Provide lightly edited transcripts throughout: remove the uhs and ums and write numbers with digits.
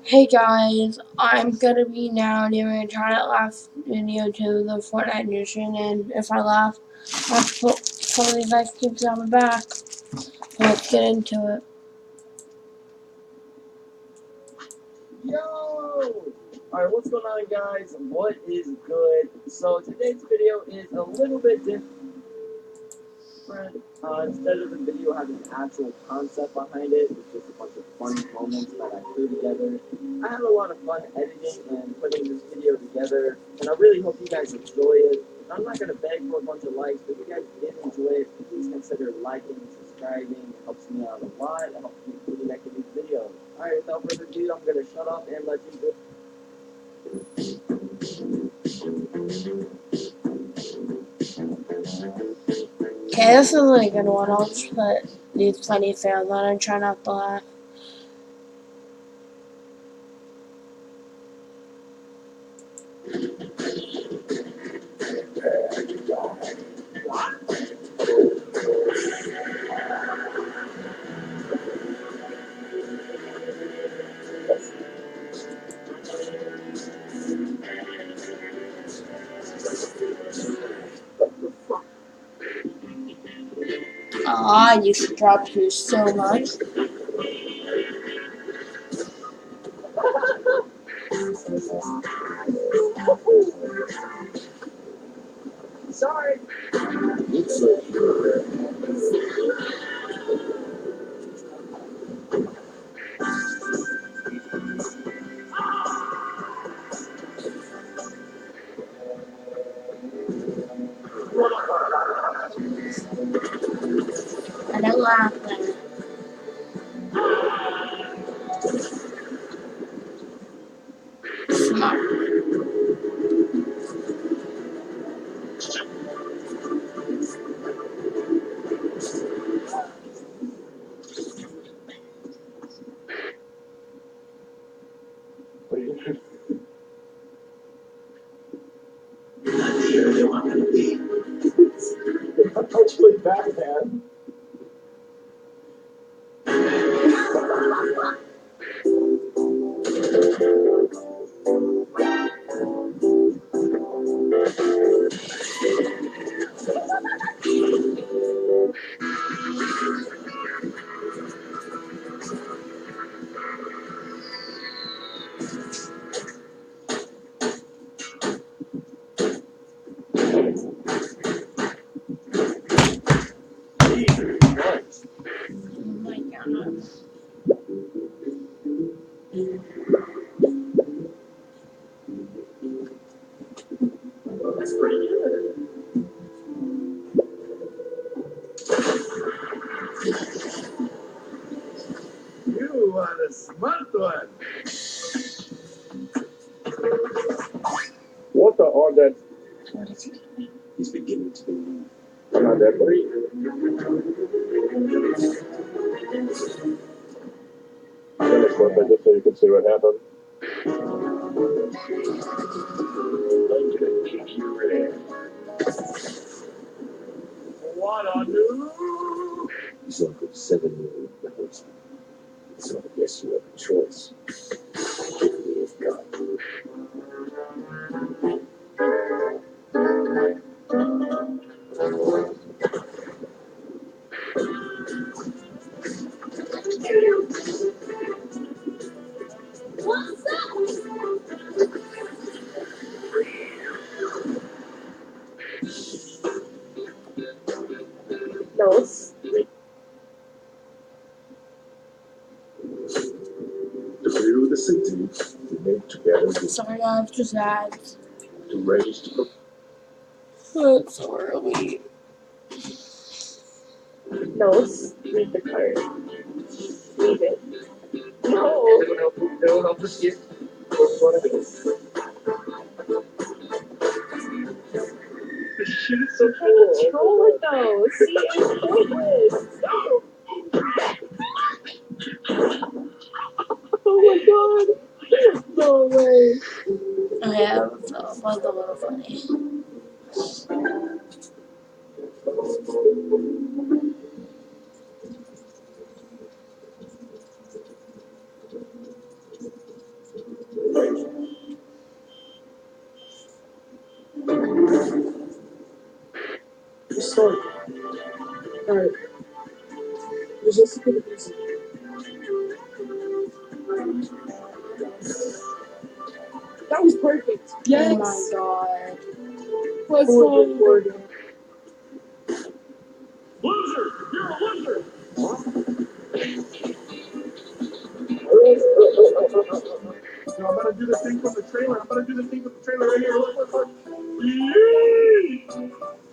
Hey guys, I'm gonna be now doing a try not laugh video to the Fortnite edition, and if I laugh, I have to put some of these ice cubes on my back. So let's get into it. Yo! Alright, what's going on, guys? What is good? So, today's video is a little bit different. Instead of the video having an actual concept behind it, it's just a bunch of funny moments that I threw together. I had a lot of fun editing and putting this video together, and I really hope you guys enjoy it. I'm not going to beg for a bunch of likes, but if you guys did enjoy it, please consider liking and subscribing. It helps me out a lot. It helps me really making these videos. Alright, without further ado, I'm going to shut up and let you go. Okay, this isn't a good one. I'll just put these funny fails on and try not to laugh. Ah, you should drop here so much. Sorry. I don't laugh then. Smart. Actually, Batman. Oh my god. That's pretty good. You are the smart one. What the order? What is it? He's beginning to believe. Another breathe. Finish one, but just so you can see what happened. I'm gonna kick your ass. What a new! He's Uncle 7-year-old house. So I guess you have a choice. Give me his gun. Nose. The fear of the city we made together with Sorry, I have just ads. to raise the It's so early. Nose, read the card. Read it. No. It'll help us get what it is. This shit is so cool. Control it though. See, it's pointless. Oh my god. No way. Okay, that was a little funny. Alright. Just gonna do some. That was perfect. Yes. Oh my god. Let's go. Loser! You're a loser! No, I'm gonna do the thing from the trailer. I'm gonna do the thing from the trailer right here. Look, look. Yee!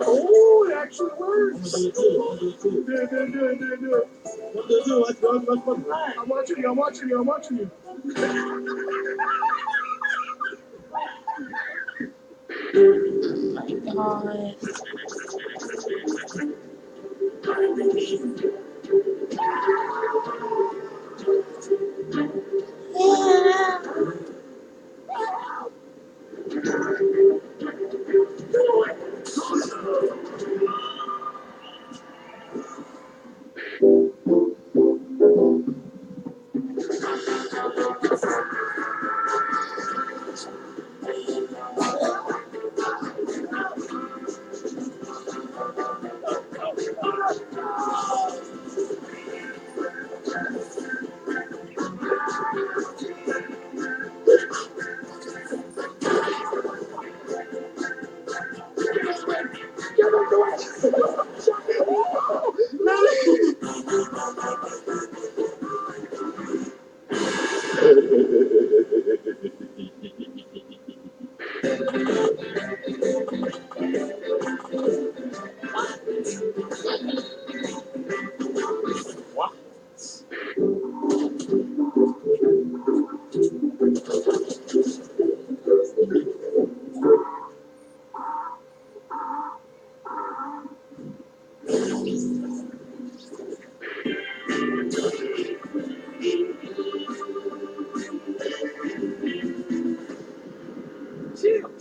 Oh, it actually works. I'm gonna do it too. Do it. What do it do? Let's go. I'm watching you. God. Yeah.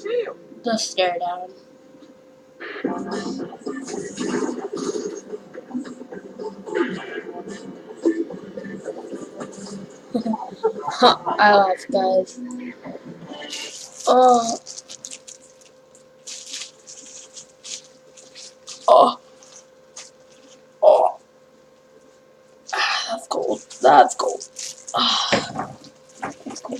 Chill. Just stare down. I laughed, guys. Oh. Oh. Oh. That's cold. That's cold. Ah, that's cold.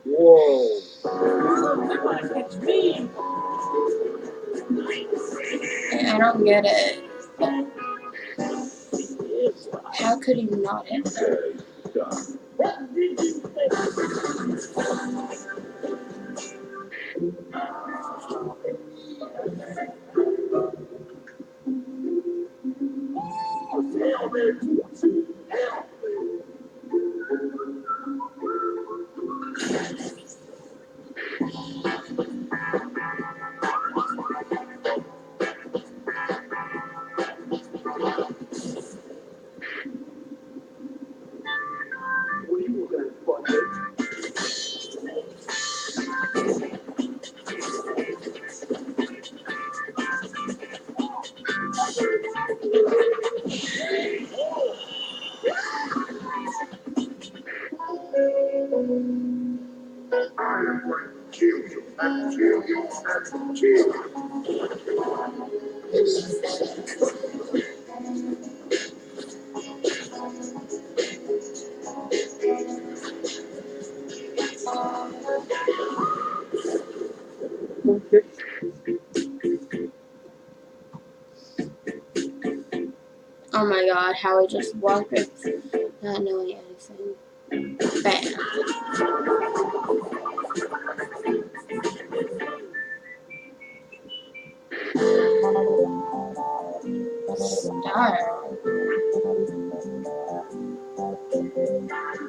Whoa. I don't get it. How could he not hit her? What are you looking at, fuckhead? Oh my god, how he just walked right not knowing anything. Bam. Star.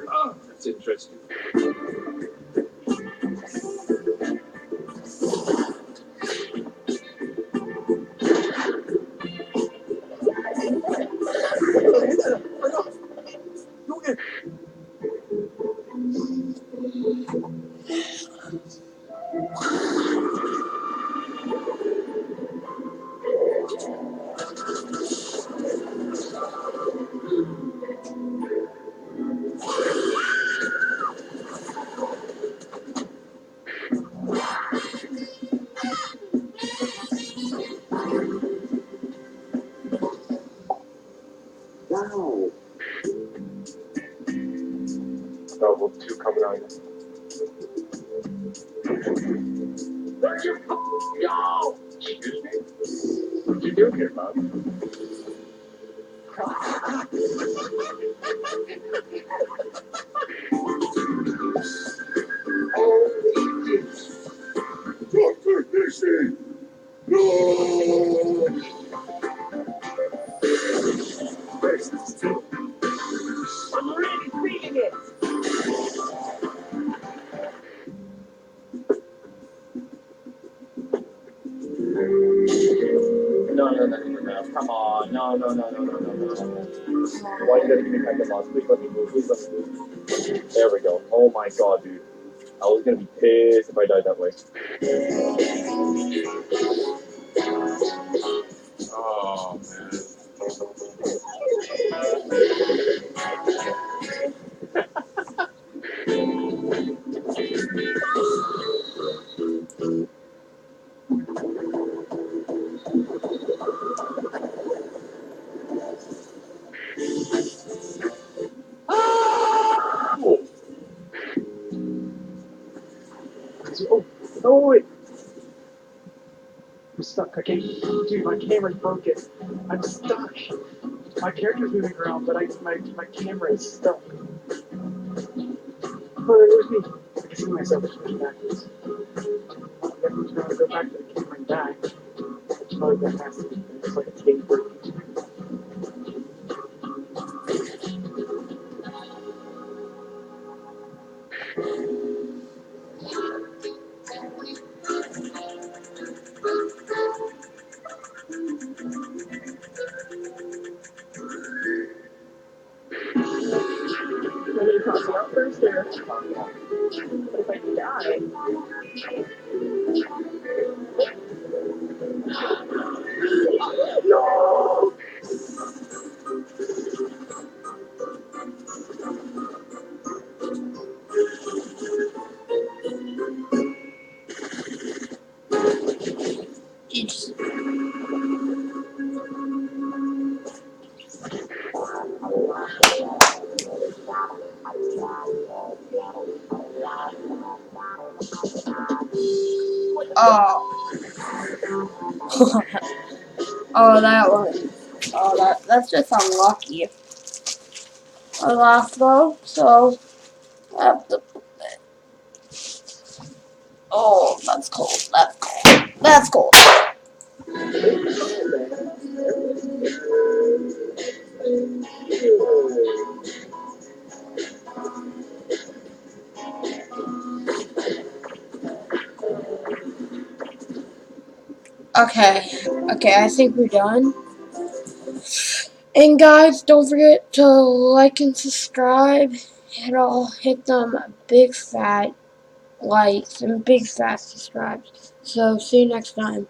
Oh, that's interesting. Yo! Excuse me? What you doing here, bud? Dr. Dixie! No! I'm already feeling it! No. Come on. No. Why you gotta give me back the loss? Please let me move. There we go. Oh my god, dude. I was gonna be pissed if I died that way. Oh, man. Oh, no, wait. I'm stuck. I can't. Dude, my camera's broken. I'm stuck. My character's moving around, but my camera is stuck. Oh, where's me? I can see myself switching backwards. I guess I'm just gonna go back to the camera and back. It's probably that fast. It's like a tape break. Let me cross you out first here. But if I die. No! It's oh. Oh, that one. Oh, that's just unlucky. I lost though, so I have to. Oh, that's cold. That's cold. That's cold. Okay. Okay, I think we're done. And guys, don't forget to like and subscribe. And I'll hit them big fat likes and big fat subscribes. So see you next time.